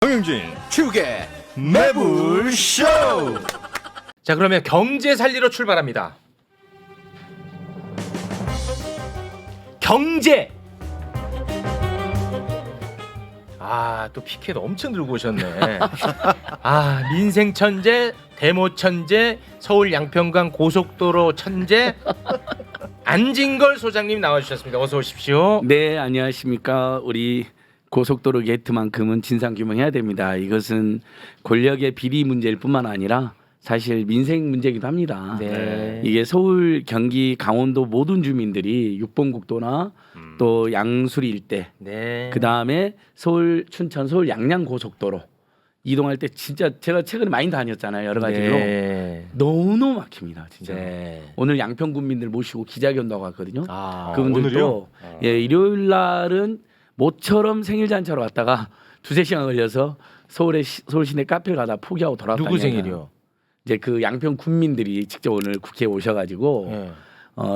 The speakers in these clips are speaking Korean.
정영진 축의 매불쇼. 자, 그러면 경제 살리러 출발합니다. 경제. 또 피켓 엄청 들고 오셨네. 민생 천재, 대모 천재, 서울 양평강 고속도로 천재 안진걸 소장님 나와주셨습니다. 어서 오십시오. 네, 안녕하십니까. 우리 고속도로 게이트만큼은 진상 규명해야 됩니다. 이것은 권력의 비리 문제일 뿐만 아니라 사실 민생 문제이기도 합니다. 네. 이게 서울, 경기, 강원도 모든 주민들이 6번 국도나 또 양수리 일대, 네. 그 다음에 서울, 춘천, 서울 양양 고속도로 이동할 때 진짜 제가 최근에 많이 다녔잖아요. 여러 가지로 네. 너무너무 막힙니다. 진짜. 네. 오늘 양평 군민들 모시고 기자회견도 하고 갔거든요. 그분들도 오늘이요? 일요일 날은 모처럼 생일 잔치하러 갔다가 2-3시간 걸려서 서울 시내 카페를 가다 포기하고 돌아왔다. 누구 생일이요? 이제 그 양평 군민들이 직접 오늘 국회에 오셔가지고 네.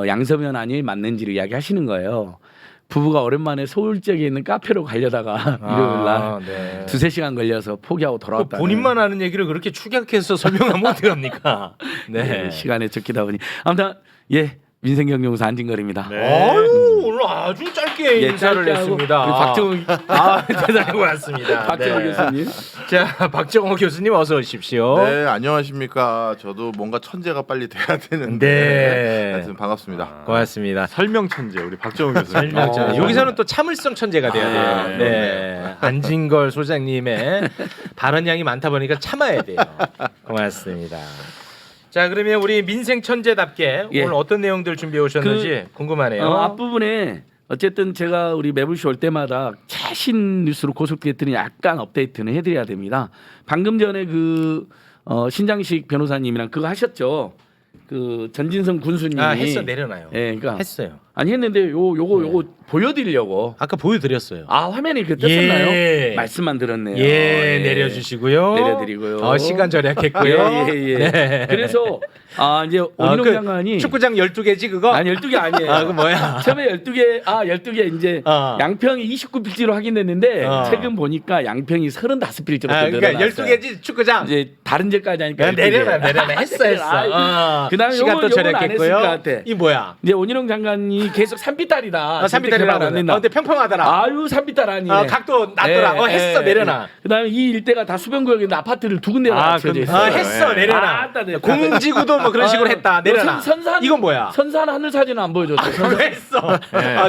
양서면 안이 맞는지를 이야기하시는 거예요. 부부가 오랜만에 서울 지역에 있는 카페로 가려다가 일요일 날 네. 2-3시간 걸려서 포기하고 돌아왔다. 본인만 아는 얘기를 그렇게 축약해서 설명하면 어떡합니까? 네. 시간에 쫓기다 보니 아무튼 민생경영사 안진걸입니다. 네. 오늘 아주 짧게 인사를 짧게 하고 했습니다. 우리 박정우 대단히 고맙습니다. 박정우 네. 교수님. 자, 박정호 교수님 어서 오십시오. 네, 안녕하십니까. 저도 뭔가 천재가 빨리 돼야 되는데. 네. 하여튼 반갑습니다. 고맙습니다. 설명 천재 우리 박정우 교수님. 설명 여기서는 또 참을성 천재가 돼야 돼요. 네. 네. 안진걸 소장님의 발언량이 많다 보니까 참아야 돼요. 고맙습니다. 자, 그러면 우리 민생 천재답게 예. 오늘 어떤 내용들 준비해 오셨는지 궁금하네요. 앞부분에 어쨌든 제가 우리 매불쇼 올 때마다 최신 뉴스로 고속게이트는 약간 업데이트는 해드려야 됩니다. 방금 전에 신장식 변호사님이랑 그거 하셨죠. 그 전진성 군수님이 했어 내려놔요. 예, 그러니까 했어요. 아니 했는데 요거 보여드리려고. 아까 보여드렸어요. 화면이 그 떴었나요? 예. 말씀만 들었네요. 내려주시고요. 내려드리고요. 시간 절약했고요. 예. 네. 그래서 이제 오인영 장관이 축구장 12개지 그거? 아니 12개 아니에요. 그거 뭐야? 처음에 12개 이제 양평이 29필지로 확인됐는데 최근 보니까 양평이 35필지로 그러니까 늘어났어요. 12개지 축구장. 이제 다른 데까지 하니까 내려놔. 했어. 그다음에 시간 또 요건 안 했을 것 절약했고요. 같아. 이 뭐야? 이제 오인영 장관이 계속 산비탈이다. 산비탈이라고 안 된다. 근데 평평하더라. 산비탈 아니네. 각도 낮더라. 했어 내려놔. 그다음에 이 일대가 다 수변구역에 있는 아파트를 두 군데가 갖춰져 있어요. 했어 내려놔. 공지구도 뭐 그런 식으로 했다. 내려놔. 선산 이건 뭐야? 선산 하늘 사진은 안 보여줬죠. 했어.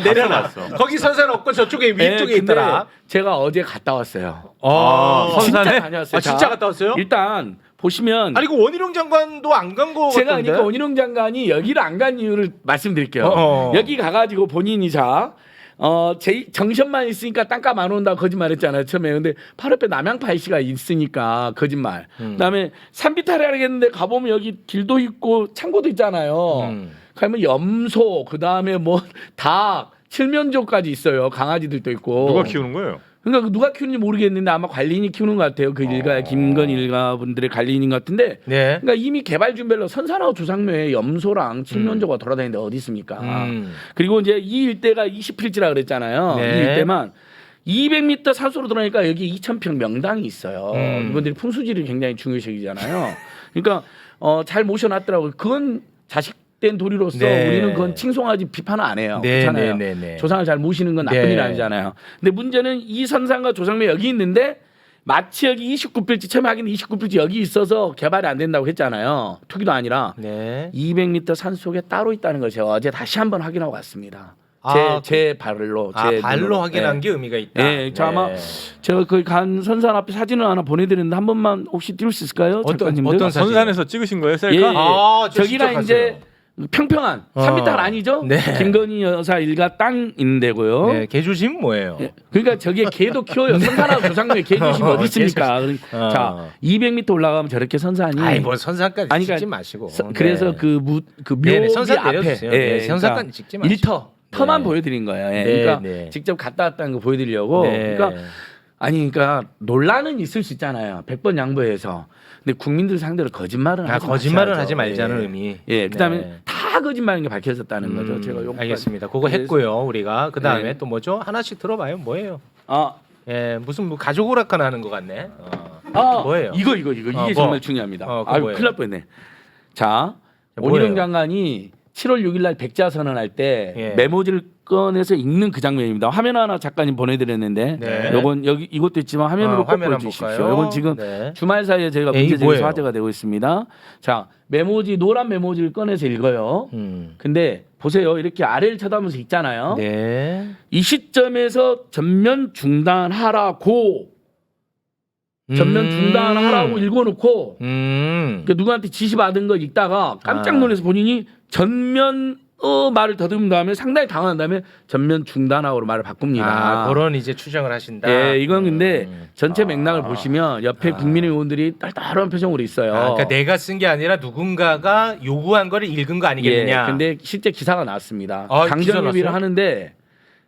내려놔. 거기 선산 없고 저쪽에 위쪽에 있더라. 제가 어제 갔다 왔어요. 선산에? 진짜 다녀왔어요. 진짜 갔다 왔어요? 일단 보시면 아니 그 원희룡 장관도 안 간 거 제가 같던데? 그러니까 원희룡 장관이 여기를 안 간 이유를 말씀드릴게요. 여기 가가지고 본인이 제 정션만 있으니까 땅값 안 온다고 거짓말했잖아요 처음에. 근데 바로 옆에 남양파 IC가 있으니까 거짓말. 그다음에 산비탈이 하겠는데 가보면 여기 길도 있고 창고도 있잖아요. 가면 염소 그다음에 뭐 닭 칠면조까지 있어요. 강아지들도 있고. 누가 키우는 거예요? 그러니까 누가 키우는지 모르겠는데 아마 관리인이 키우는 것 같아요. 그 일가 김건 일가 분들의 관리인인 것 같은데. 네. 그러니까 이미 개발 준비로 선산하고 조상묘에 염소랑 칠면조가 돌아다니는데 어디 있습니까? 그리고 이제 이 일대가 20필지라 그랬잖아요. 네. 이 일대만 200m 산소로 들어가니까 여기 2,000평 명당이 있어요. 이분들이 풍수지를 굉장히 중요시하잖아요. 그러니까 잘 모셔놨더라고요. 그건 자식된 도리로서 우리는 그건 칭송하지 비판은 안 해요. 그렇잖아요. 조상을 잘 모시는 건 나쁜 일 아니잖아요. 근데 문제는 이 선산과 조상묘 여기 있는데 마치 여기 29필지 처음에 하긴 29필지 여기 있어서 개발이 안 된다고 했잖아요. 투기도 아니라 200m 산속에 따로 있다는 걸 제가 어제 다시 한번 확인하고 왔습니다. 제 발로 발로 확인한 게 의미가 있다. 네, 아마 제가 거기 간 선산 앞에 사진을 하나 보내드렸는데 한 번만 혹시 띄울 수 있을까요? 어떤 사진? 선산에서 찍으신 거예요, 셀카? 예. 저기가 이제 평평한 3m 아니죠? 김건희 여사 일가 땅 있는 데고요. 네, 개주심 뭐예요? 그러니까 저기에 개도 키워요. 선산하고 조상묘에 개주심이 어디 있습니까? 자, 200m 올라가면 저렇게 선산이. 아니 뭐 선산까지 그러니까 찍지 마시고. 그래서 그 묘비 선산 앞에 내려주세요. 선산까지 찍지 마시고. 1터만 보여드린 거예요. 그러니까 직접 갔다 왔다는 거 보여드리려고. 그러니까 그러니까 논란은 있을 수 있잖아요. 100번 양보해서. 근데 국민들 상대로 거짓말은 하지 말자는 의미. 그다음에 다 거짓말인 게 밝혀졌다는 거죠. 제가 알겠습니다. 그거 했고요, 우리가. 그다음에 또 뭐죠? 하나씩 들어봐요. 뭐예요? 예, 무슨 뭐 가족 오락관 하는 것 같네. 뭐예요? 이거 이게 뭐. 정말 중요합니다. 그거 아유 뭐예요? 큰일 날 뻔했네. 자, 뭐예요? 원희룡 장관이 7월 6일 날 백자 선언할 때 예. 메모지를 꺼내서 읽는 그 장면입니다. 화면 하나 작가님 보내드렸는데, 네. 요건 여기 이것도 있지만 화면으로 꼭 화면 한번 보여주십시오. 볼까요? 요건 지금 네. 주말 사이에 저희가 예, 이게 문제제기에서 뭐예요? 화제가 되고 있습니다. 자, 메모지 노란 메모지를 꺼내서 읽어요. 근데 보세요, 이렇게 아래를 쳐다보면서 읽잖아요. 네. 이 시점에서 전면 중단하라고. 전면 중단하라고 읽어놓고 그러니까 누구한테 지시받은 거 읽다가 깜짝 놀라서 본인이 전면 말을 더듬은 다음에 상당히 당황한 다음에 전면 중단하고로 말을 바꿉니다. 그런 이제 추정을 하신다. 예, 이건 근데 전체 맥락을 보시면 옆에 국민의 의원들이 딸딸한 표정으로 있어요. 그러니까 내가 쓴 게 아니라 누군가가 요구한 거를 읽은 거 아니겠느냐. 예, 근데 실제 기사가 나왔습니다. 기사 당정협의를 나왔어요? 하는데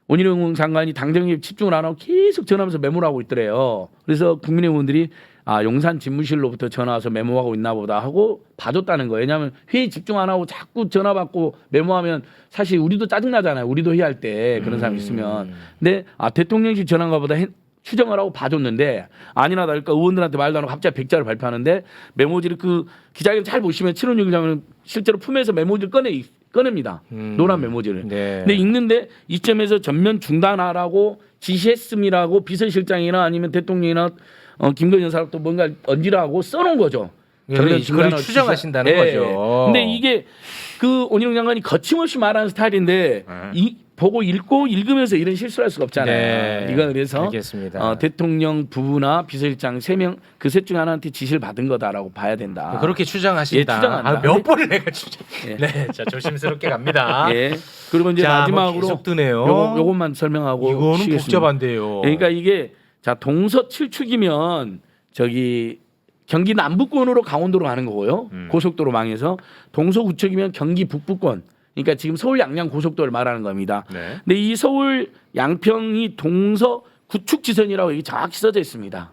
원희룡 장관이 당정협의 집중을 안 하고 계속 전화하면서 메모를 하고 있더래요. 그래서 국민의 의원들이 용산 집무실로부터 전화 와서 메모하고 있나 보다 하고 봐줬다는 거예요. 왜냐하면 회의 집중 안 하고 자꾸 전화 받고 메모하면 사실 우리도 짜증나잖아요. 우리도 회의할 때 그런 사람 있으면. 근데 대통령실 전화인가 보다 추정을 하고 봐줬는데 아니나 다를까 의원들한테 말도 안 하고 갑자기 백자를 발표하는데 메모지를 그 기자회견 잘 보시면 7월 6일 장은 실제로 품에서 메모지를 꺼냅니다. 노란 메모지를. 네. 근데 읽는데 이점에서 전면 중단하라고 지시했음이라고 비서실장이나 아니면 대통령이나 김건희 여사도 뭔가 얹으라고 써놓은 거죠. 그걸 중단하고 추정하신다는 예, 거죠. 예. 근데 이게 그 원희룡 장관이 거침없이 말하는 스타일인데 보고 읽고 읽으면서 이런 실수를 할 수가 없잖아요. 네. 이건 그래서 알겠습니다. 대통령 부부나 비서실장 3명 그 셋 중 하나한테 지시를 받은 거다라고 봐야 된다. 그렇게 추정하신다. 예, 추정한다. 몇 번을 내가 추정. 예. 네, 자 조심스럽게 갑니다. 예. 그리고 이제 자, 마지막으로 계속 뜨네요. 요것만 설명하고 이거는 쉬겠습니다. 복잡한데요. 그러니까 이게 자 동서 7축이면 저기 경기 남부권으로 강원도로 가는 거고요. 고속도로 망해서 동서 9축이면 경기 북부권. 그러니까 지금 서울 양양 고속도로를 말하는 겁니다. 네. 근데 이 서울 양평이 동서 9축 지선이라고 여기 정확히 써져 있습니다.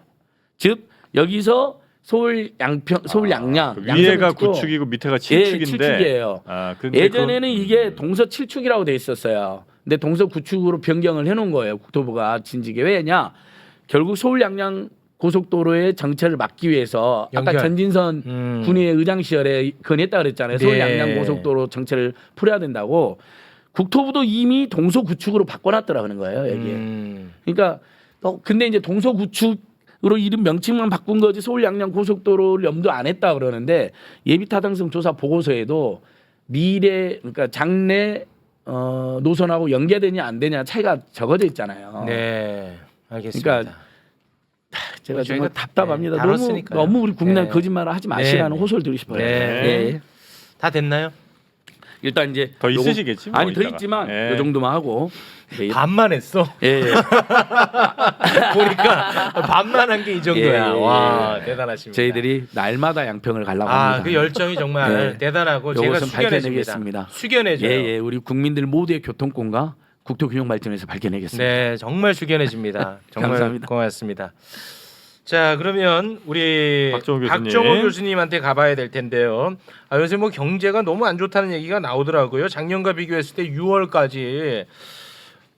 즉 여기서 서울 양평, 서울 양양 위에가 양평을 찍고 9축이고 밑에가 예, 7축인데 7축이에요. 예전에는 이게 동서 7축이라고 돼 있었어요. 근데 동서 9축으로 변경을 해놓은 거예요. 국토부가 진지게. 왜냐? 결국 서울 양양 고속도로의 정체를 막기 위해서 연결. 아까 전진선 군의 의장 시절에 건의했다 그랬잖아요. 서울 네. 양양 고속도로 정체를 풀어야 된다고. 국토부도 이미 동서 9축으로 바꿔놨더라 그런 거예요. 여기에. 그러니까 근데 이제 동서 9축으로 이름 명칭만 바꾼 거지 서울 양양 고속도로를 염두 안 했다 그러는데 예비 타당성 조사 보고서에도 미래 그러니까 장래 노선하고 연계되냐 안 되냐 차이가 적어져 있잖아요. 네, 알겠습니다. 그러니까 제가 저희가 정말 답답합니다. 다뤘으니까요. 너무 우리 국민한 네. 거짓말을 하지 마시라는 네. 호소를 드리고 싶어요. 네. 예. 다 됐나요? 일단 이제 더 요거- 있으시겠지, 뭐 아니 더 이따가. 있지만 예. 이 정도만 하고 예. 반만 했어. 예. 보니까 반만 한 게 이 정도야. 예. 와, 대단하십니다. 저희들이 날마다 양평을 가려고 아, 합니다. 그 열정이 정말 네. 대단하고 제가 요것은 숙연해집니다. 밝혀내겠습니다. 숙연해져요. 예, 우리 국민들 모두의 교통권과 국토균형 발전에서 밝혀내겠습니다. 네, 정말 숙연해집니다. 정말 감사합니다. 고맙습니다. 자, 그러면 우리 박정호 교수님. 교수님한테 가봐야 될 텐데요. 요새 뭐 경제가 너무 안 좋다는 얘기가 나오더라고요. 작년과 비교했을 때 6월까지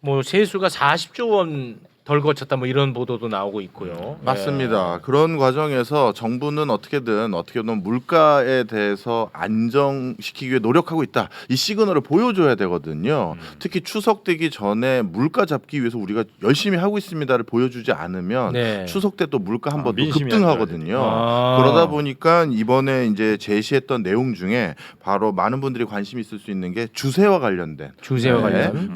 뭐 세수가 40조 원 덜 거쳤다 뭐 이런 보도도 나오고 있고요. 맞습니다. 그런 과정에서 정부는 어떻게 보면 물가에 대해서 안정시키기 위해 노력하고 있다. 이 시그널을 보여줘야 되거든요. 특히 추석 되기 전에 물가 잡기 위해서 우리가 열심히 하고 있습니다를 보여주지 않으면 네. 추석 때 또 물가 한 번 더 민심이 급등하거든요. 아. 그러다 보니까 이번에 이제 제시했던 내용 중에 바로 많은 분들이 관심 있을 수 있는 게 주세와 관련된 주세와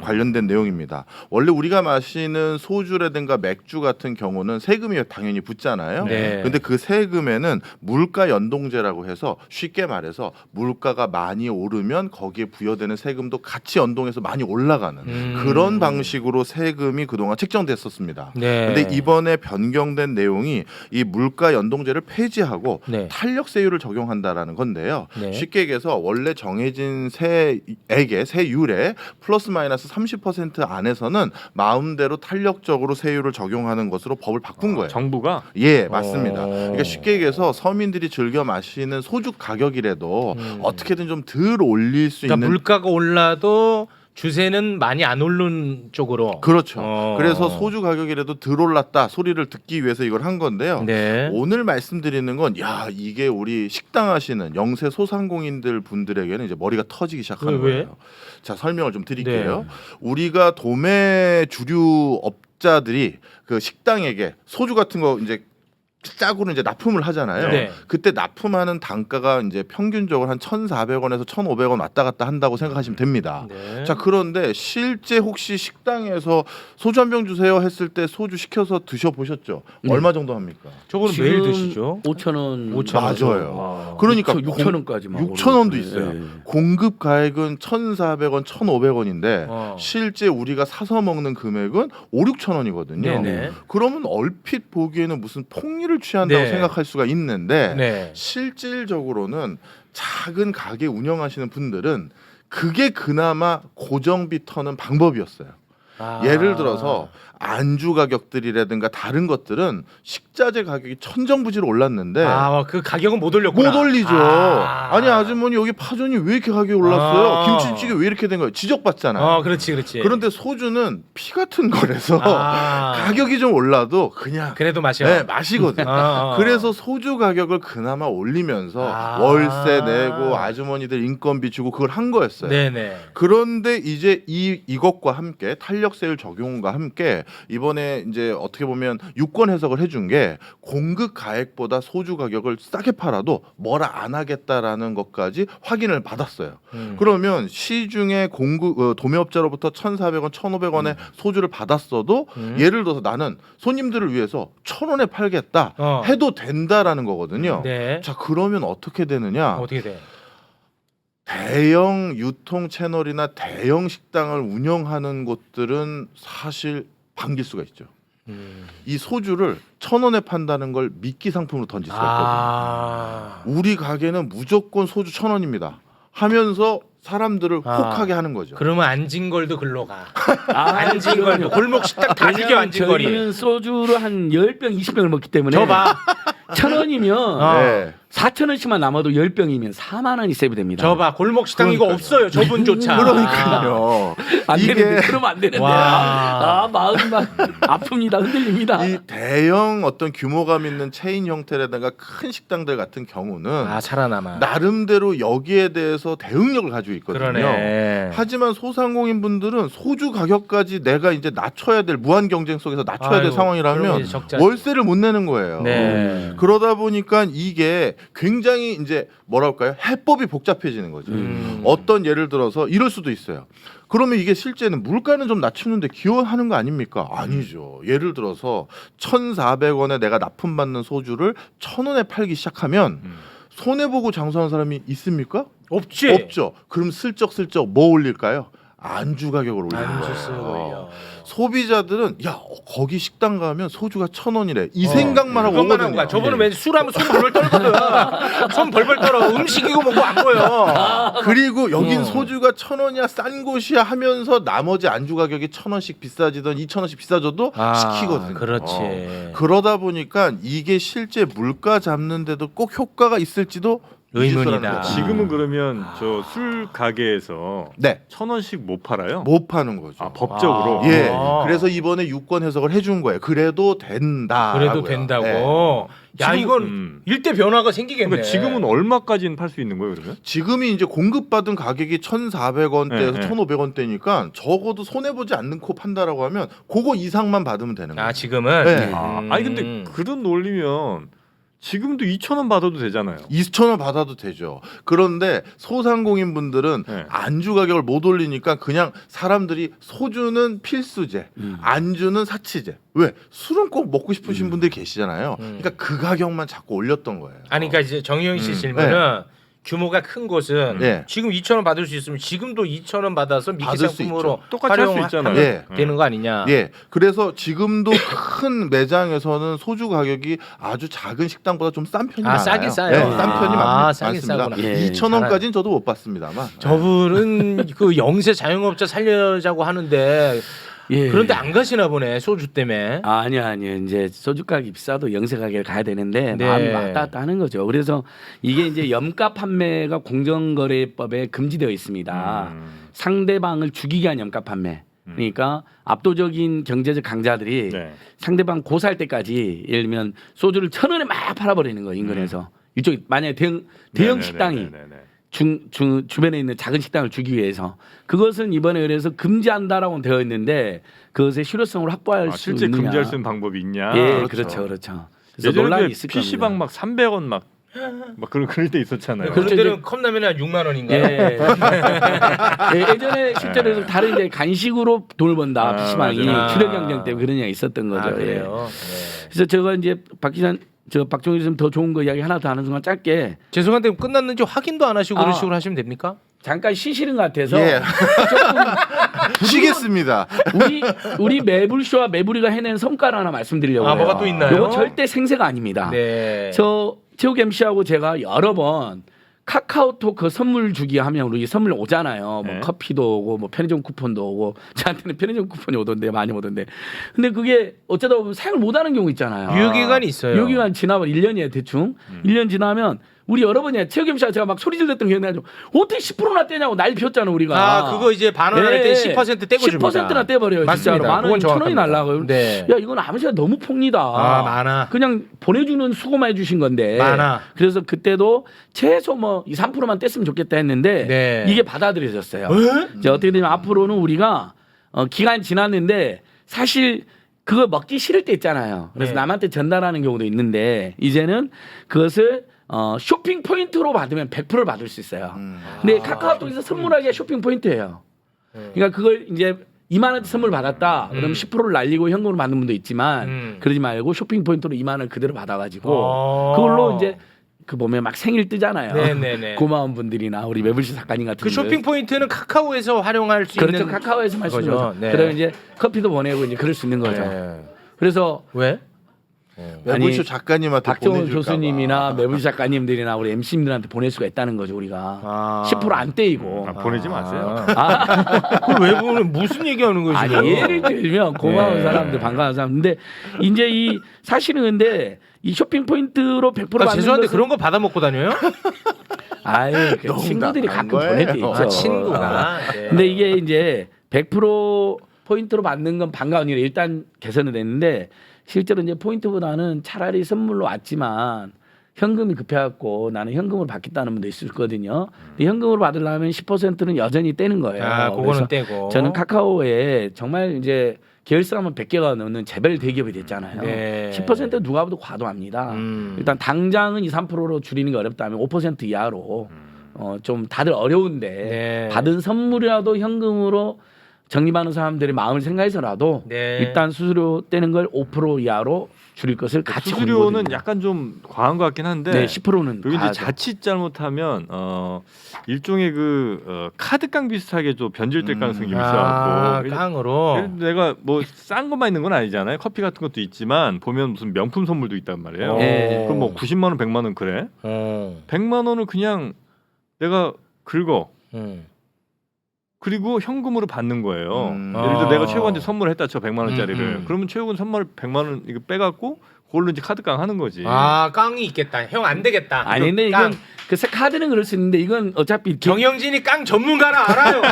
관련된 내용입니다. 원래 우리가 마시는 소주라든가 맥주 같은 경우는 세금이 당연히 붙잖아요. 네. 근데 그 세금에는 물가 연동제라고 해서 쉽게 말해서 물가가 많이 오르면 거기에 부여되는 세금도 같이 연동해서 많이 올라가는 그런 방식으로 세금이 그동안 책정됐었습니다. 네. 근데 이번에 변경된 내용이 이 물가 연동제를 폐지하고 네. 탄력세율을 적용한다라는 건데요. 네. 쉽게 얘기해서 원래 정해진 세율에 플러스 마이너스 30% 안에서는 마음대로 탄력적으로 세율을 적용하는 것으로 법을 바꾼 거예요. 정부가 예, 맞습니다. 그러니까 쉽게 얘기해서 서민들이 즐겨 마시는 소주 가격이라도 어떻게든 좀 덜 올릴 수 그러니까 있는 물가가 올라도 주세는 많이 안 오른 쪽으로. 그렇죠. 어. 그래서 소주 가격이라도 덜 올랐다 소리를 듣기 위해서 이걸 한 건데요. 네. 오늘 말씀드리는 건 야 이게 우리 식당 하시는 영세 소상공인들 분들에게는 이제 머리가 터지기 시작하는 왜? 거예요. 자 설명을 좀 드릴게요. 네. 우리가 도매 주류 업자들이 그 식당에게 소주 같은 거 이제 짝으로 이제 납품을 하잖아요. 네. 그때 납품하는 단가가 이제 평균적으로 한 1,400원에서 1,500원 왔다 갔다 한다고 생각하시면 됩니다. 네. 자 그런데 실제 혹시 식당에서 소주 한 병 주세요 했을 때 소주 시켜서 드셔 보셨죠? 얼마 정도 합니까? 저거는 매일 드시죠? 5,000원. 5,000원. 맞아요. 그러니까 6,000원까지 막 6,000원도 오르고. 있어요. 예. 공급 가액은 1,400원, 1,500원인데 어. 실제 우리가 사서 먹는 금액은 5,000~6,000원이거든요. 네네. 그러면 얼핏 보기에는 무슨 폭리를 취한다고 네. 생각할 수가 있는데 네. 실질적으로는 작은 가게 운영하시는 분들은 그게 그나마 고정비 터는 방법이었어요. 아. 예를 들어서 안주 가격들이라든가 다른 것들은 식자재 가격이 천정부지로 올랐는데 그 가격은 못 올렸구나. 못 올리죠. 아니 아주머니 여기 파전이 왜 이렇게 가격이 올랐어요? 김치찌개 왜 이렇게 된 거예요? 지적받잖아요. 그렇지, 그렇지. 그런데 소주는 피 같은 거라서 아. 가격이 좀 올라도 그냥 그래도 마셔. 네, 마시거든. 어. 그래서 소주 가격을 그나마 올리면서 아. 월세 내고 아주머니들 인건비 주고 그걸 한 거였어요. 네네. 그런데 이제 이것과 함께 탄력세율 적용과 함께 이번에 이제 어떻게 보면 유권 해석을 해준 게 공급 가액보다 소주 가격을 싸게 팔아도 뭐라 안 하겠다라는 것까지 확인을 받았어요. 그러면 시중에 도매업자로부터 1,400원, 1,500원에 소주를 받았어도 예를 들어서 나는 손님들을 위해서 1,000원에 팔겠다 해도 된다라는 거거든요. 네. 자 그러면 어떻게 되느냐? 어떻게 돼? 대형 유통 채널이나 대형 식당을 운영하는 곳들은 사실 반길 수가 있죠. 이 소주를 1,000원에 판다는 걸 미끼 상품으로 던질 수가 있거든요. 우리 가게는 무조건 소주 1,000원입니다. 하면서 사람들을 혹하게 하는 거죠. 그러면 안진걸도 글로 가. 그럼요. 안진걸도 골목 식당 다 죽여 왜냐면 안진걸이. 저희는 소주를 한 10병, 20병을 먹기 때문에 저 봐. 1,000원이면 네. 4,000원씩만 남아도 10병이면 4만 원이 세이브됩니다. 저 봐. 골목 식당 이거 없어요. 저분조차. 그러니까요. 안 이게 되는데 그러면 안 되는데 와. 마음이 막 아픕니다. 흔들립니다. 이 대형 어떤 규모감 있는 체인 형태라든가 큰 식당들 같은 경우는 살아남아. 나름대로 여기에 대해서 대응력을 가지고 있거든요. 그러네. 하지만 소상공인 분들은 소주 가격까지 내가 이제 낮춰야 될 무한 경쟁 속에서 낮춰야 될 아유, 그러면 상황이라면 이제 적자지. 월세를 못 내는 거예요. 네. 그러다 보니까 이게 굉장히 이제 뭐랄까요? 해법이 복잡해지는 거죠. 어떤 예를 들어서 이럴 수도 있어요. 그러면 이게 실제는 물가는 좀 낮추는데 기여하는 거 아닙니까? 아니죠. 예를 들어서 1,400원에 내가 납품받는 소주를 1,000원에 팔기 시작하면 손해보고 장사하는 사람이 있습니까? 없지. 없죠. 그럼 슬쩍슬쩍 뭐 올릴까요? 안주 가격을 올리는 안주 쓰고 거예요. 올려. 소비자들은 야 거기 식당 가면 소주가 1,000원이래 이 생각만 하고 그것만 하고 오거든요. 가. 저분은 왠지 술하면 손 벌벌 떨거든. 손 벌벌 떨어. 음식이고 뭐고 안 보여. 그리고 여긴 소주가 1,000원이야 싼 곳이야 하면서 나머지 안주 가격이 1,000원씩 비싸지던 2,000원씩 비싸져도 시키거든요. 그렇지. 그러다 보니까 이게 실제 물가 잡는데도 꼭 효과가 있을지도 의문이다. 미지수라는 거죠. 지금은 그러면 저 술 가게에서 네. 1,000원씩 못 팔아요? 못 파는 거죠. 아, 법적으로. 예. 아. 그래서 이번에 유권 해석을 해준 거예요. 그래도 된다. 그래도 된다고. 야 지금, 이건 일대 변화가 생기겠네. 그러니까 지금은 얼마까지는 팔 수 있는 거예요, 그러면? 지금이 이제 공급받은 가격이 1,400원대에서 네, 네. 1,500원대니까 적어도 손해 보지 않고 판다라고 하면 그거 이상만 받으면 되는 거예요. 지금은. 네. 아니 근데 그 돈 올리면 지금도 2,000원 받아도 되잖아요. 2,000원 받아도 되죠. 그런데 소상공인 분들은 네. 안주 가격을 못 올리니까 그냥 사람들이 소주는 필수제, 안주는 사치제. 왜? 술은 꼭 먹고 싶으신 분들이 계시잖아요. 그러니까 그 가격만 자꾸 올렸던 거예요. 아니 그러니까 이제 정희영 씨 질문은 규모가 큰 곳은 네. 지금 2,000원 받을 수 있으면 지금도 2,000원 받아서 미끼 받을 수 상품으로 있죠. 똑같이 할수 있잖아요. 예. 되는 거 아니냐? 예, 그래서 지금도 큰 매장에서는 소주 가격이 아주 작은 식당보다 좀 싼 편이 많아요. 싸게 싸요. 네, 싼 편이 싸게 많습니다. 싸구나. 예, 2,000원까지는 저도 못 봤습니다만. 저분은 그 영세 자영업자 살려자고 하는데 예. 그런데 안 가시나 보네 소주 때문에. 아니요. 이제 소주 가격이 비싸도 영세 가게를 가야 되는데 네. 마음이 왔다 갔다 하는 거죠. 그래서 이게 이제 염가 판매가 공정거래법에 금지되어 있습니다. 상대방을 죽이게 한 염가 판매. 그러니까 압도적인 경제적 강자들이 네. 상대방 고사할 때까지 예를 들면 소주를 1,000원에 막 팔아버리는 거예요. 인근에서. 이쪽 만약에 대형 네네네네네네. 식당이 주변에 있는 작은 식당을 주기 위해서 그것은 이번에 그래서 금지한다라고 되어 있는데 그것의 실효성을 확보할 수 실제 있느냐. 금지할 수 있는 방법이 있냐? 예, 그렇죠. 그래서 논란이 예전에 있을 PC방 겁니다. 막 300원 막 그럴 때 있었잖아요. 그렇죠. 그런 데는 컵라면이 한 6만 원인가. 예. 예, 예전에 실제로 다른 이제 간식으로 돈을 번다 아, PC방이 맞아요. 출연 경쟁 때문에 그런 얘기 있었던 거죠. 아, 예. 그래요. 네. 그래서 제가 이제 박 기자 박종희 선생님 더 좋은 거 이야기 하나 더 하는 순간 짧게 죄송한데 끝났는지 확인도 안 하시고 그런 아. 식으로 하시면 됩니까? 잠깐 쉬시는 것 같아서 예. 조금 쉬겠습니다. 우리 매불쇼와 매부리가 해낸 성과를 하나 말씀드리려고 아, 해요. 뭐가 또 있나요? 이거 절대 생새가 아닙니다. 네. 저 최욱 MC하고 제가 여러 번 카카오톡 그 선물 주기 하면 우리 선물 오잖아요. 뭐 네. 커피도 오고 뭐 편의점 쿠폰도 오고 저한테는 편의점 쿠폰이 오던데 많이 오던데. 근데 그게 어쩌다 보면 사용을 못 하는 경우 있잖아요. 유효기간이 있어요. 유효기간 지나면 1년이에요 대충. 1년 지나면 우리 여러분이 최욱 MC가 제가 막 소리 질렀던 기억이 나죠. 어떻게 10%나 떼냐고 난리 피웠잖아 우리가. 아, 그거 이제 반환할 때 10% 떼고 줍니다. 10%나 떼버려요. 맞습니다. 진짜로. 만 그건 원이 1,000원이 정확합니다. 날라가요. 네. 야 이건 아무튼 너무 폭리다. 아, 많아. 그냥 보내주는 수고만 해주신 건데. 많아. 그래서 그때도 최소 뭐 2, 3%만 뗐으면 좋겠다 했는데 네. 이게 받아들여졌어요. 이제 어떻게 되면 앞으로는 우리가 기간 지났는데 사실 그걸 먹기 싫을 때 있잖아요. 그래서 네. 남한테 전달하는 경우도 있는데 이제는 그것을 쇼핑 포인트로 받으면 100%를 받을 수 있어요. 근데 카카오톡에서 선물하기가 쇼핑 포인트예요. 그러니까 그걸 이제 2만 원대 선물 받았다. 그럼 10%를 날리고 현금으로 받는 분도 있지만 그러지 말고 쇼핑 포인트로 2만 원을 그대로 받아가지고 그걸로 이제 그 보면 막 생일 뜨잖아요. 네네네. 고마운 분들이나 우리 매불씨 작가님 같은 그 쇼핑 포인트는 카카오에서 활용할 수 그렇죠. 있는 카카오에서 할 수 있는 거죠. 거죠. 네. 그러면 이제 커피도 보내고 이제 그럴 수 있는 거죠. 네. 그래서 왜? 매불쇼 작가님한테 박정훈 보내줄까 교수님이나 매불씨 작가님들이나 우리 MC님들한테 보낼 수가 있다는 거죠 우리가. 아. 10%안 떼이고. 보내지 마세요. 그걸 왜 보는 무슨 얘기하는 거지? 아니 지금? 예를 들면 고마운 네. 사람들 반가운 사람 근데 이제 이 사실은 근데 이 쇼핑 포인트로 100% 받는 죄송한데 것은- 그런 거 받아 먹고 다녀요? 아유 그 너무 친구들이 나간 가끔 보낼 때 거예요. 있죠. 아, 친구가. 네. 근데 이게 이제 100% 포인트로 받는 건 반가운 일이 일단 개선이 됐는데 실제로 이제 포인트보다는 차라리 선물로 왔지만 현금이 급해갖고 나는 현금으로 받겠다는 분도 있었거든요. 근데 현금으로 받으려면 10%는 여전히 떼는 거예요. 아, 그래서 그거는 떼고. 저는 카카오에 정말 이제 계열사하면 100개가 넘는 재벌 대기업이 됐잖아요. 네. 10% 누가 봐도 과도합니다. 일단 당장은 2, 3%로 줄이는 게 어렵다면 5% 이하로 좀 다들 어려운데 네. 받은 선물이라도 현금으로 적립하는 사람들의 마음을 생각해서라도 네. 일단 수수료 떼는 걸 5% 이하로 줄일 것을 같이 수수료는 권고드립니다. 약간 좀 과한 것 같긴 한데 네, 10%는 여기 이제 자칫 잘못하면 일종의 그 카드깡 비슷하게 좀 변질될 가능성이 좀 아, 있어갖고 깡으로. 예를 들어 내가 뭐 싼 것만 있는 건 아니잖아요. 커피 같은 것도 있지만 보면 무슨 명품 선물도 있단 말이에요. 네. 그럼 뭐 90만 원, 100만 원 그래? 100만 원을 그냥 내가 긁어. 그리고 현금으로 받는 거예요. 예를 들어 내가 최욱한테 선물을 했다 쳐 100만 원짜리를. 그러면 최욱은 선물 100만 원 이거 빼갖고 그걸로 이제 카드깡 하는 거지. 아, 깡이 있겠다. 형 안 되겠다. 아니 근데 깡. 이건 글쎄 카드는 그럴 수 있는데 이건 어차피 정영진이 깡 전문가라 알아요.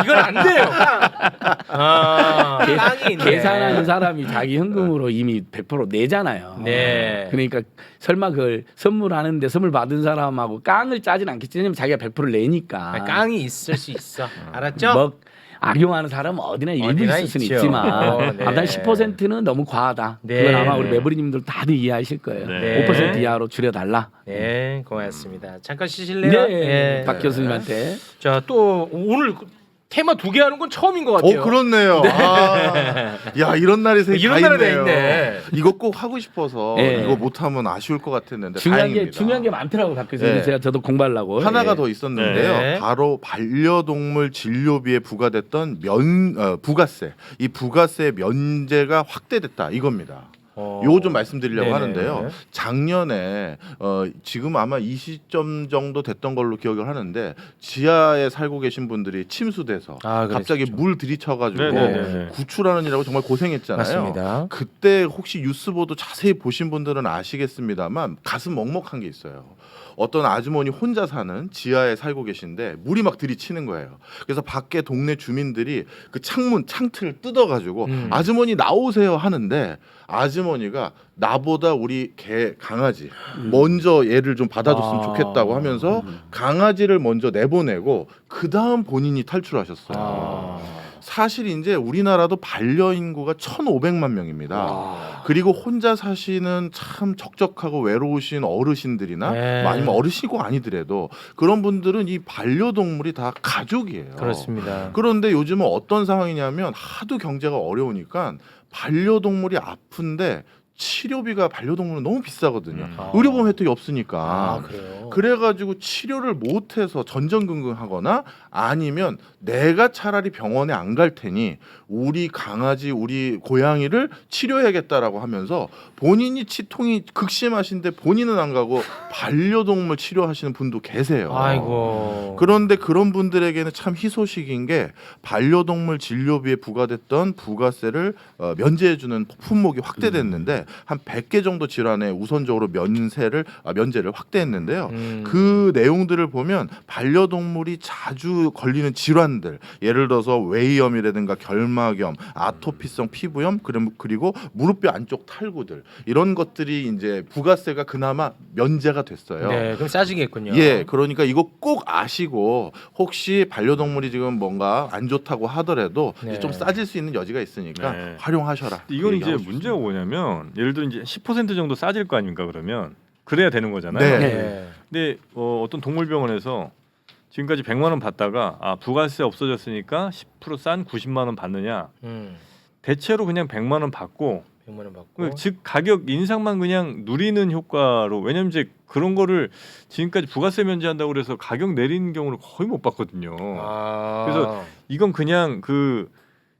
이건 안 돼요. 깡. 아, 깡이 있네. 계산하는 사람이 자기 현금으로 이미 100% 내잖아요. 네. 그러니까 설마 그걸 선물하는데 선물 받은 사람하고 깡을 짜진 않겠지. 왜냐면 자기가 100% 내니까. 아, 깡이 있을 수 있어. 알았죠? 뭐 악용하는 사람은 어디나 일부 어디나 있을 수는 있죠. 있지만 네. 아무튼 10%는 너무 과하다. 네. 그건 아마 우리 매부리님들 다들 이해하실 거예요. 네. 5% 이하로 줄여달라. 네, 고맙습니다. 잠깐 쉬실래요? 네, 박 교수님한테. 자, 또 오늘 테마 2개 하는 건 처음인 것 같아요. 그렇네요. 야 이런 날이 이런 날이 돼 있네. 이거 꼭 하고 싶어서 네. 이거 못하면 아쉬울 것 같았는데 중요한 다행입니다. 게 많더라고 박 교수님. 네. 제가 저도 공부하려고. 하나가 예. 더 있었는데요. 네. 바로 반려동물 진료비에 부과됐던 부가세. 이 부가세 면제가 확대됐다 이겁니다. 요 좀 말씀드리려고 네네. 하는데요. 작년에 지금 아마 20점 정도 됐던 걸로 기억을 하는데 지하에 살고 계신 분들이 침수돼서 갑자기 물 들이쳐가지고 네네네. 구출하느라고 정말 고생했잖아요. 맞습니다. 그때 혹시 뉴스 보도 자세히 보신 분들은 아시겠습니다만 가슴 먹먹한 게 있어요. 어떤 아주머니 혼자 사는 지하에 살고 계신데 물이 막 들이치는 거예요. 그래서 밖에 동네 주민들이 그 창틀을 뜯어가지고 아주머니 나오세요 하는데 아주머니가 나보다 우리 강아지 먼저 얘를 좀 받아줬으면 좋겠다고 하면서 강아지를 먼저 내보내고 그 다음 본인이 탈출하셨어요. 사실 이제 우리나라도 반려인구가 1,500만 명입니다. 그리고 혼자 사시는 참 적적하고 외로우신 어르신들이나 네. 아니면 어르신이고 아니더라도 그런 분들은 이 반려동물이 다 가족이에요. 그렇습니다. 그런데 요즘은 어떤 상황이냐면 하도 경제가 어려우니까 반려동물이 아픈데 치료비가 반려동물은 너무 비싸거든요. 의료보험 혜택이 없으니까. 그래요. 그래가지고 치료를 못해서 전전긍긍하거나 아니면 내가 차라리 병원에 안 갈 테니 우리 강아지, 우리 고양이를 치료해야겠다라고 하면서 본인이 치통이 극심하신데 본인은 안 가고 반려동물 치료하시는 분도 계세요. 아이고. 그런데 그런 분들에게는 참 희소식인 게 반려동물 진료비에 부과됐던 부가세를 면제해주는 품목이 확대됐는데 한 100개 정도 질환에 우선적으로 면제를 확대했는데요. 그 내용들을 보면 반려동물이 자주 걸리는 질환들, 예를 들어서 웨이염이라든가 결막염, 아토피성 피부염, 그리고 무릎뼈 안쪽 탈구들 이런 것들이 이제 부가세가 그나마 면제가 됐어요. 네, 그럼 싸지겠군요. 예, 그러니까 이거 꼭 아시고 혹시 반려동물이 지금 뭔가 안 좋다고 하더라도 네. 이제 좀 싸질 수 있는 여지가 있으니까 네. 활용하셔라. 이건 그 이제 얘기하고 문제가 뭐냐면 예를 들어 이제 10% 정도 싸질 거 아닙니까 그러면 그래야 되는 네. 거잖아요. 네. 근데 어떤 동물병원에서 지금까지 100만 원 받다가 부가세 없어졌으니까 10%싼 90만 원 받느냐? 대체로 그냥 100만 원 받고 100만 원 받고. 즉 가격 인상만 그냥 누리는 효과로 왜냐면 이제 그런 거를 지금까지 부가세 면제한다고 그래서 가격 내리는 경우를 거의 못 봤거든요. 그래서 이건 그냥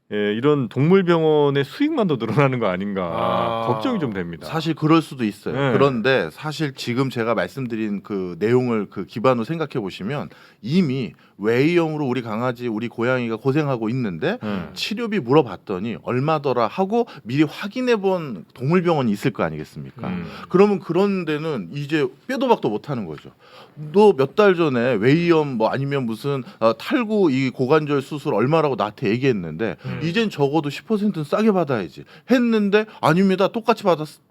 이런 동물병원의 수익만 더 늘어나는 거 아닌가 걱정이 좀 됩니다. 사실 그럴 수도 있어요. 네. 그런데 사실 지금 제가 말씀드린 그 내용을 그 기반으로 생각해 보시면 이미 웨이용으로 우리 강아지, 우리 고양이가 고생하고 있는데 치료비 물어봤더니 얼마더라 하고 미리 확인해 본 동물병원이 있을 거 아니겠습니까? 그러면 그런 데는 이제 빼도 박도 못 하는 거죠. 너 몇 달 전에 웨이염 뭐 아니면 무슨 탈구 이 고관절 수술 얼마라고 나한테 얘기했는데 이젠 적어도 10%는 싸게 받아야지 했는데 아닙니다. 똑같이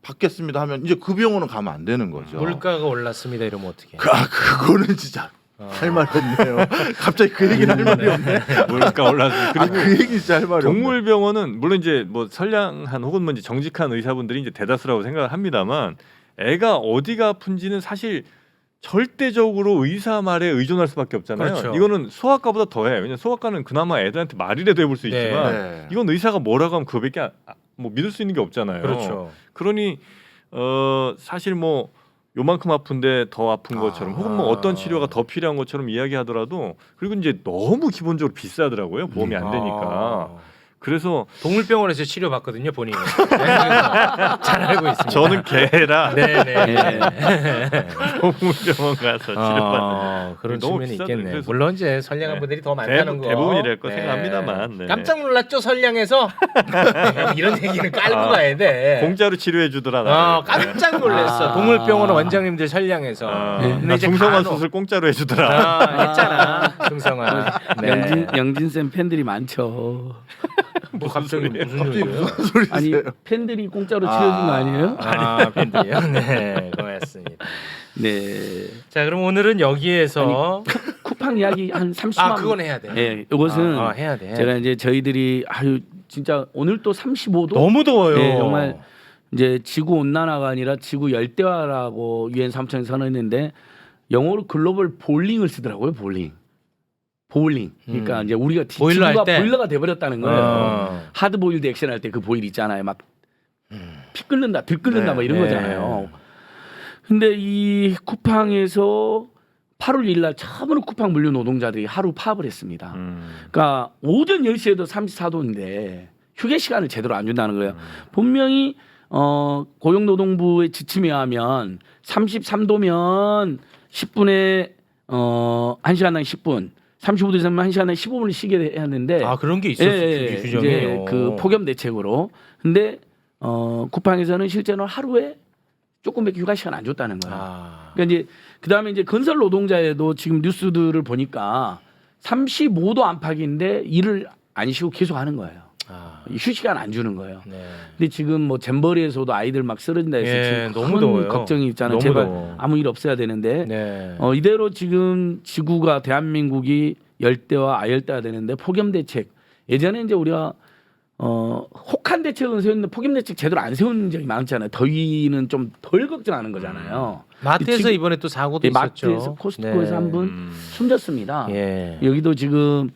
받겠습니다 하면 이제 그 병원은 가면 안 되는 거죠. 물가가 올랐습니다. 이러면 어떻게? 그거는 진짜 할 말이 없네요. 갑자기 그 얘기는 할 말이 없네. 물가 올랐어요. 그리고 그 얘기 진짜 할 말이 없네. 동물병원은 물론 이제 뭐 선량한 혹은 뭐 이제 정직한 의사분들이 이제 대다수라고 생각을 합니다만 애가 어디가 아픈지는 사실 절대적으로 의사 말에 의존할 수밖에 없잖아요. 그렇죠. 이거는 소아과보다 더해. 왜냐면 소아과는 그나마 애들한테 말이라도 해볼 수 네. 있지만 네. 이건 의사가 뭐라고 하면 그거밖에 뭐 믿을 수 있는 게 없잖아요. 그렇죠. 그러니 사실 뭐 요만큼 아픈데 더 아픈 것처럼 혹은 뭐 어떤 치료가 더 필요한 것처럼 이야기하더라도 그리고 이제 너무 기본적으로 비싸더라고요. 보험이 안 되니까. 그래서 동물병원에서 치료 받거든요, 본인이. 네, 잘 알고 있습니다. 저는 개라 네네. 동물병원 가서 치료받는 그런 너무 측면이 비싸더라고요. 있겠네. 그래서 물론 이제 선량한 분들이 더 많다는 거. 대부분이랄 거 네. 생각합니다만 네. 깜짝 놀랐죠, 선량해서. 이런 얘기는 깔고 가야 돼. 공짜로 치료해 주더라. 깜짝 놀랐어. 동물병원 원장님들 선량해서. 근데 나 이제 중성화 간혹- 수술 공짜로 해주더라. 했잖아, 중성화. 네. 영진 쌤 팬들이 많죠. 뭐 갑자기 무슨 소리예요? 아니 팬들이 공짜로 치료준 거 아니에요? 팬들이요? 네, 고맙습니다. 네. 자, 그럼 오늘은 여기에서 쿠팡 이야기 한 30만. 그건 해야 돼. 네, 이것은 해야 돼. 제가 이제 저희들이 진짜 오늘 또 35도. 너무 더워요. 네, 정말 이제 지구 온난화가 아니라 지구 열대화라고 유엔 사무총에서 선언했는데 영어로 글로벌 볼링을 쓰더라고요. 볼링. 그러니까 이제 우리가 보일러 할 지구가 때? 보일러가 돼버렸다는 거예요. 하드 보일드 액션 할 때 그 보일 있잖아요. 막 피 끓는다, 들 끓는다, 뭐 이런 네. 거잖아요. 근데 이 쿠팡에서 8월 1일 날 처음으로 쿠팡 물류 노동자들이 하루 파업을 했습니다. 그러니까 오전 10시에도 34도인데 휴게 시간을 제대로 안 준다는 거예요. 분명히 고용노동부의 지침에 하면 33도면 10분에 1시간당 10분, 35도 이상면 1시간당 15분을 쉬게 해야 하는데 아 그런 게 있었어요. 규정이. 이제 그 폭염 대책으로. 근데 쿠팡에서는 실제로 하루에 조금밖에 휴가 시간 안 줬다는 거예요. 그러니까 이제 그다음에 이제 건설 노동자에도 지금 뉴스들을 보니까 35도 안팎인데 일을 안 쉬고 계속 하는 거예요. 휴식시간 안 주는 거예요. 네. 근데 지금 뭐 잼버리에서도 아이들 막 쓰러진다 해서 지금 너무 큰 더워요. 걱정이 있잖아요. 너무 제발 더워. 아무 일 없어야 되는데 네. 이대로 지금 지구가 대한민국이 열대와 아열대가 되는데 폭염 대책 예전에 이제 우리가 혹한 대책은 세웠는데 폭염 대책 제대로 안 세운 적이 많잖아요. 더위는 좀 덜 걱정하는 거잖아요. 마트에서 지금- 이번에 또 사고도 예, 있었죠. 마트에서 코스트코에서 네. 한 분 숨졌습니다. 예. 여기도 지금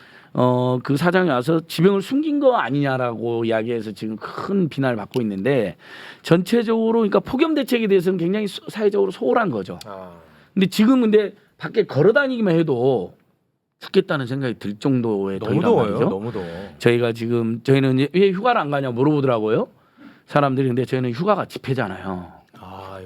그 사장이 와서 지병을 숨긴 거 아니냐라고 이야기해서 지금 큰 비난을 받고 있는데 전체적으로 그러니까 폭염 대책에 대해서는 굉장히 사회적으로 소홀한 거죠. 근데 지금 근데 밖에 걸어 다니기만 해도 죽겠다는 생각이 들 정도의 너무 더위란 더워요. 말이죠. 너무 더워. 저희는 이제 왜 휴가를 안 가냐 물어보더라고요. 사람들이 근데 저희는 휴가가 집회잖아요.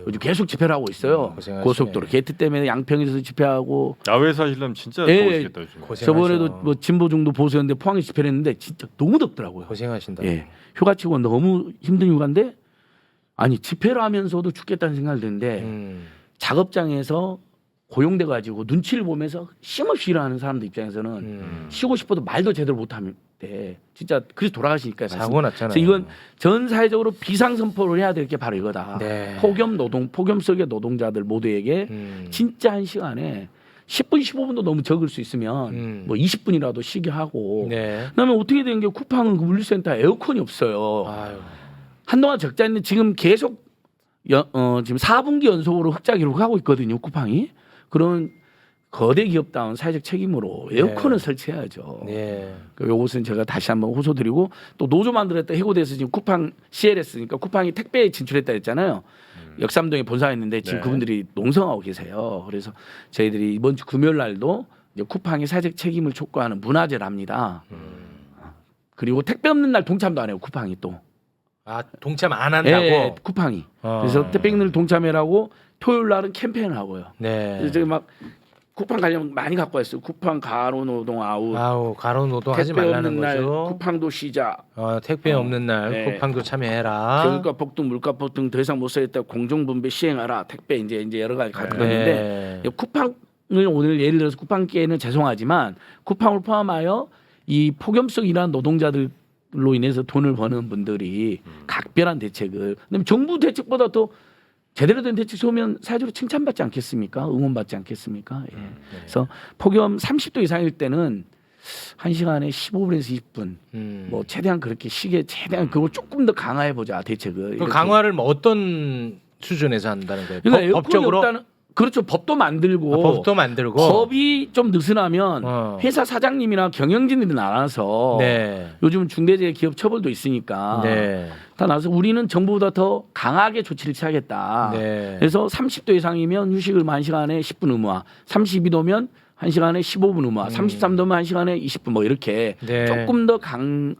요즘 계속 집회를 하고 있어요. 고생하시네. 고속도로 게이트 때문에 양평에서 집회하고 야외에서 하시려면 진짜 예, 더우시겠다 요즘. 고생하셔. 저번에도 뭐 진보 중도 보수였는데 포항에 집회를 했는데 진짜 너무 덥더라고요. 고생하신다. 예, 휴가치고 너무 힘든 휴가인데 아니 집회를 하면서도 죽겠다는 생각이 드는데 작업장에서 고용돼 가지고 눈치를 보면서 쉼없이 일하는 사람들 입장에서는 쉬고 싶어도 말도 제대로 못하는데 진짜 그래서 돌아가시니까 사고 났잖아요. 그래서 이건 전 사회적으로 비상 선포를 해야 될 게 바로 이거다. 네. 폭염 속의 노동자들 모두에게 진짜 한 시간에 10분 15분도 너무 적을 수 있으면 뭐 20분이라도 쉬게 하고 네. 그다음에 어떻게 된 게 쿠팡은 그 물류센터에 에어컨이 없어요. 아유. 한동안 적자 있는데 지금 계속 지금 4분기 연속으로 흑자 기록하고 있거든요. 쿠팡이. 그런 거대 기업다운 사회적 책임으로 에어컨을 설치해야죠. 네. 요것은 제가 다시 한번 호소드리고 또 노조 만들었다 해고돼서 지금 쿠팡 CLS니까 쿠팡이 택배에 진출했다 했잖아요. 역삼동에 본사가 있는데 지금 네. 그분들이 농성하고 계세요. 그래서 저희들이 이번 주 금요일 날도 이제 쿠팡이 사회적 책임을 촉구하는 문화제를 합니다. 그리고 택배 없는 날 동참도 안 해요. 쿠팡이 또. 동참 안 한다고. 예, 쿠팡이. 그래서 택배 없는 날 동참회라고 토요일 날은 캠페인을 하고요. 네. 그래서 저기 막 쿠팡 관련 많이 갖고 왔어요. 쿠팡 가로노동 아웃. 아우 가로 노동하지 택배 말라는 없는 날 거죠. 쿠팡도 시작. 택배 없는 날 네. 쿠팡도 참여해라. 경유가 폭등, 물가 폭등 더 이상 못 살겠다. 공정분배 시행하라. 택배 이제 여러 가지 가지고 있는데 쿠팡을 오늘 예를 들어서 쿠팡계는 죄송하지만 쿠팡을 포함하여 이 폭염 속 일하는 노동자들로 인해서 돈을 버는 분들이 각별한 대책을. 그다음에 정부 대책보다 더 제대로 된 대책 세우면 사회적으로 칭찬받지 않겠습니까? 응원받지 않겠습니까? 예. 그래서 폭염 30도 이상일 때는 1시간에 15분에서 20분 뭐 최대한 그렇게 쉬게 최대한 그걸 조금 더 강화해 보자 대책을. 그 이렇게. 강화를 뭐 어떤 수준에서 한다는 거예요? 그러니까 에어컨이 법적으로 없다는 그렇죠. 법도 만들고 법도 만들고 법이 좀 느슨하면 회사 사장님이나 경영진들이 나와서 네. 요즘 중대재해기업 처벌도 있으니까 네. 다 나와서 우리는 정부보다 더 강하게 조치를 취하겠다. 네. 그래서 30도 이상이면 휴식을 1시간에 10분 의무화, 32도면 1시간에 15분 의무화, 33도면 1시간에 20분 뭐 이렇게 네. 조금 더 강한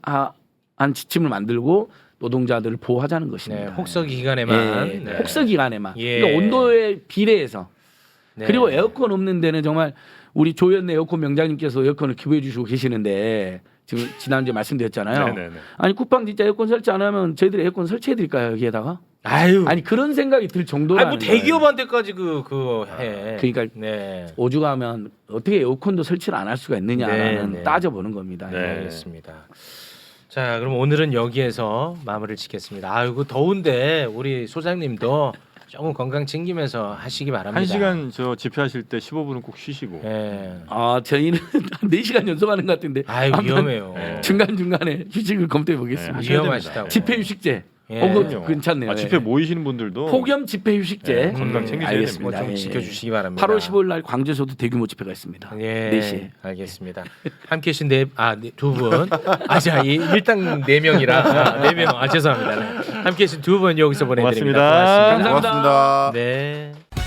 지침을 만들고 노동자들을 보호하자는 것입니다. 네. 혹서 기간에만. 예, 네. 혹서 기간에만. 예. 그러니까 온도에 비례해서. 네. 그리고 에어컨 없는 데는 정말 우리 조현래 에어컨 명장님께서 에어컨을 기부해 주시고 계시는데 지금 지난주에 말씀드렸잖아요. 네네네. 아니 쿠팡 진짜 에어컨 설치 안 하면 저희들이 에어컨 설치해 드릴까요 여기에다가? 아유. 아니 그런 생각이 들 정도라는 뭐 거예요. 대기업한테까지 그거 해. 그러니까 네. 오죽하면 어떻게 에어컨도 설치를 안 할 수가 있느냐라는 네, 네. 따져보는 겁니다. 네. 예. 알겠습니다. 자, 그럼 오늘은 여기에서 마무리를 짓겠습니다. 아이고 더운데 우리 소장님도 조금 건강 챙기면서 하시기 바랍니다. 1시간 저 집회하실 때 15분은 꼭 쉬시고. 예. 아 저희는 한 4시간 연속하는 것 같은데 아유 한번 위험해요. 중간중간에 휴식을 검토해 보겠습니다. 네, 위험하시다고. 집회 휴식제. 예. 그거 괜찮네요. 집회 예. 모이시는 분들도 폭염 집회 휴식제. 네, 건강 챙기셔야 알겠습니다. 좀 예. 지켜주시기 바랍니다. 8월 15일 날 광주에서도 대규모 집회가 있습니다. 예, 4시에. 알겠습니다. 함께 하신 두 분. 일단 4명이라 4명. 죄송합니다. 네. 함께 하신 두 분 여기서 보내드립니다. 고맙습니다. 고맙습니다. 감사합니다. 고맙습니다. 네.